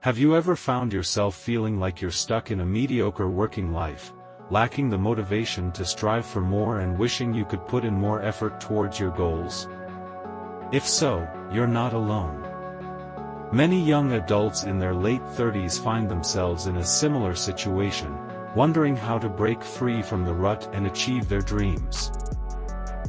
Have you ever found yourself feeling like you're stuck in a mediocre working life, lacking the motivation to strive for more and wishing you could put in more effort towards your goals? If so, you're not alone. Many young adults in their late 30s find themselves in a similar situation, wondering how to break free from the rut and achieve their dreams.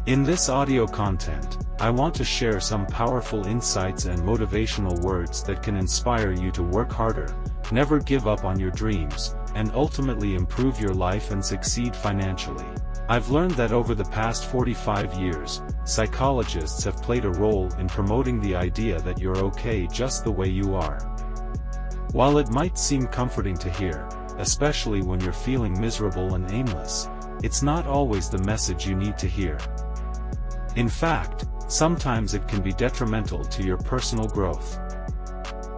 In this audio content, I want to share some powerful insights and motivational words that can inspire you to work harder, never give up on your dreams, and ultimately improve your life and succeed financially. I've learned that over the past 45 years, psychologists have played a role in promoting the idea that you're okay just the way you are. While it might seem comforting to hear, especially when you're feeling miserable and aimless, it's not always the message you need to hear. In fact, sometimes it can be detrimental to your personal growth.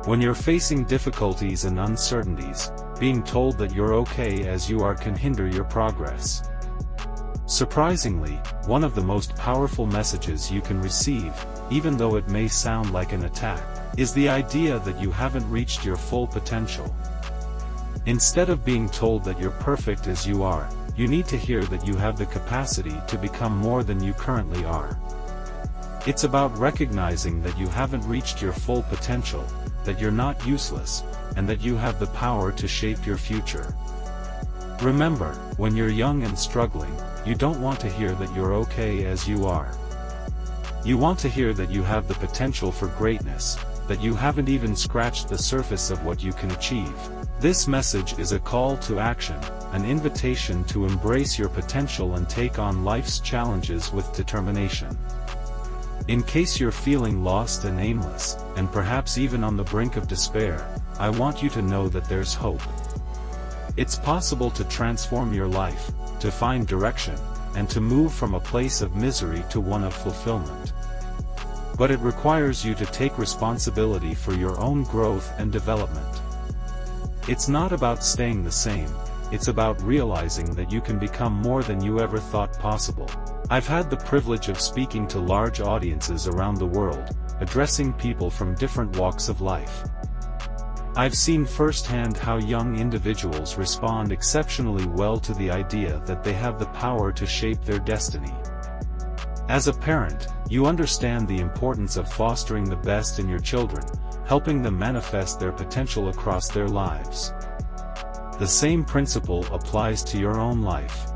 When you're facing difficulties and uncertainties, being told that you're okay as you are can hinder your progress. Surprisingly, one of the most powerful messages you can receive, even though it may sound like an attack, is the idea that you haven't reached your full potential. Instead of being told that you're perfect as you are, you need to hear that you have the capacity to become more than you currently are. It's about recognizing that you haven't reached your full potential, that you're not useless, and that you have the power to shape your future. Remember, when you're young and struggling, you don't want to hear that you're okay as you are. You want to hear that you have the potential for greatness, that you haven't even scratched the surface of what you can achieve. This message is a call to action, an invitation to embrace your potential and take on life's challenges with determination. In case you're feeling lost and aimless, and perhaps even on the brink of despair, I want you to know that there's hope. It's possible to transform your life, to find direction, and to move from a place of misery to one of fulfillment. But it requires you to take responsibility for your own growth and development. It's not about staying the same, it's about realizing that you can become more than you ever thought possible. I've had the privilege of speaking to large audiences around the world, addressing people from different walks of life. I've seen firsthand how young individuals respond exceptionally well to the idea that they have the power to shape their destiny. As a parent, you understand the importance of fostering the best in your children, helping them manifest their potential across their lives. The same principle applies to your own life.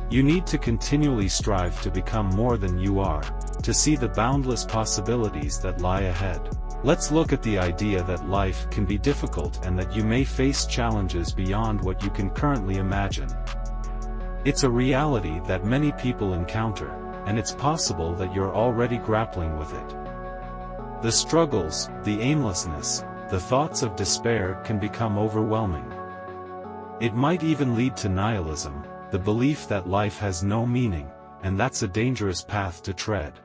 You need to continually strive to become more than you are, to see the boundless possibilities that lie ahead. Let's look at the idea that life can be difficult and that you may face challenges beyond what you can currently imagine. It's a reality that many people encounter, and it's possible that you're already grappling with it. The struggles, the aimlessness, the thoughts of despair can become overwhelming. It might even lead to nihilism, the belief that life has no meaning, and that's a dangerous path to tread.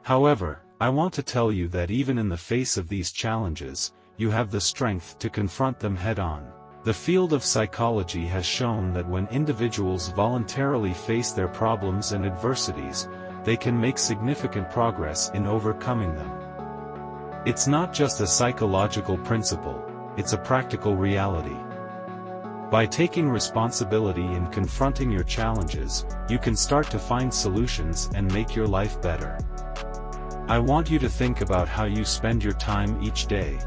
However, I want to tell you that even in the face of these challenges, you have the strength to confront them head-on. The field of psychology has shown that when individuals voluntarily face their problems and adversities, they can make significant progress in overcoming them. It's not just a psychological principle, it's a practical reality. By taking responsibility and confronting your challenges, you can start to find solutions and make your life better. I want you to think about how you spend your time each day.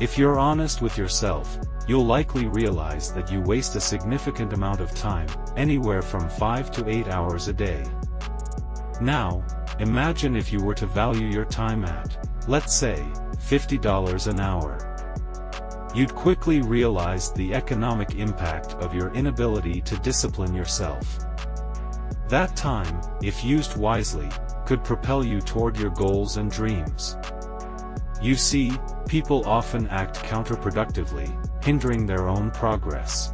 If you're honest with yourself, you'll likely realize that you waste a significant amount of time, anywhere from 5 to 8 hours a day. Now, imagine if you were to value your time at, let's say, $50 an hour. You'd quickly realize the economic impact of your inability to discipline yourself. That time, if used wisely, could propel you toward your goals and dreams. You see, people often act counterproductively, hindering their own progress.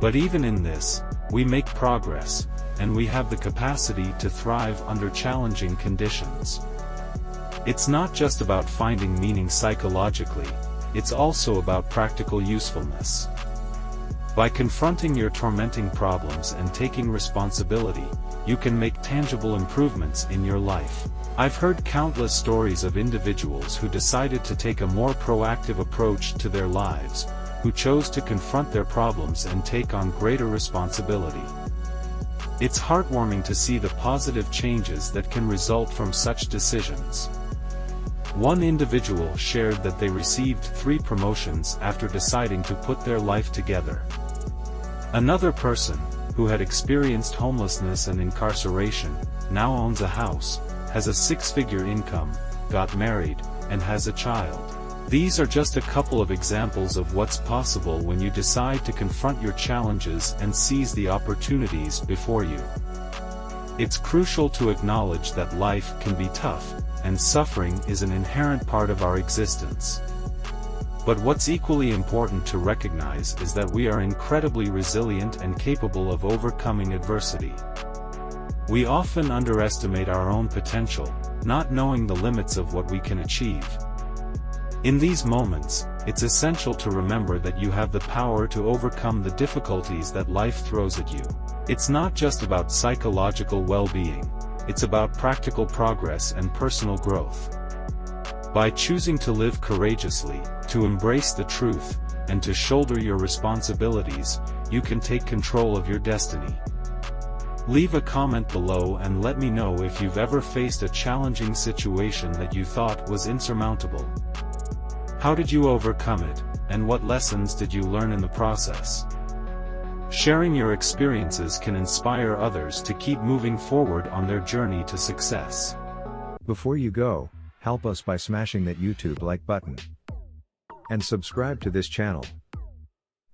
But even in this, we make progress, and we have the capacity to thrive under challenging conditions. It's not just about finding meaning psychologically, it's also about practical usefulness. By confronting your tormenting problems and taking responsibility, you can make tangible improvements in your life. I've heard countless stories of individuals who decided to take a more proactive approach to their lives, who chose to confront their problems and take on greater responsibility. It's heartwarming to see the positive changes that can result from such decisions. One individual shared that they received 3 promotions after deciding to put their life together. Another person, who had experienced homelessness and incarceration, now owns a house, has a 6-figure income, got married, and has a child. These are just a couple of examples of what's possible when you decide to confront your challenges and seize the opportunities before you. It's crucial to acknowledge that life can be tough, and suffering is an inherent part of our existence. But what's equally important to recognize is that we are incredibly resilient and capable of overcoming adversity. We often underestimate our own potential, not knowing the limits of what we can achieve. In these moments, it's essential to remember that you have the power to overcome the difficulties that life throws at you. It's not just about psychological well-being, it's about practical progress and personal growth. By choosing to live courageously, to embrace the truth, and to shoulder your responsibilities, you can take control of your destiny. Leave a comment below and let me know if you've ever faced a challenging situation that you thought was insurmountable. How did you overcome it, and what lessons did you learn in the process? Sharing your experiences can inspire others to keep moving forward on their journey to success. Before you go, help us by smashing that YouTube like button. And subscribe to this channel,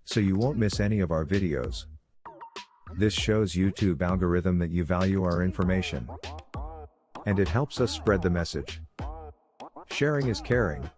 so you won't miss any of our videos. This shows YouTube algorithm that you value our information. And it helps us spread the message. Sharing is caring.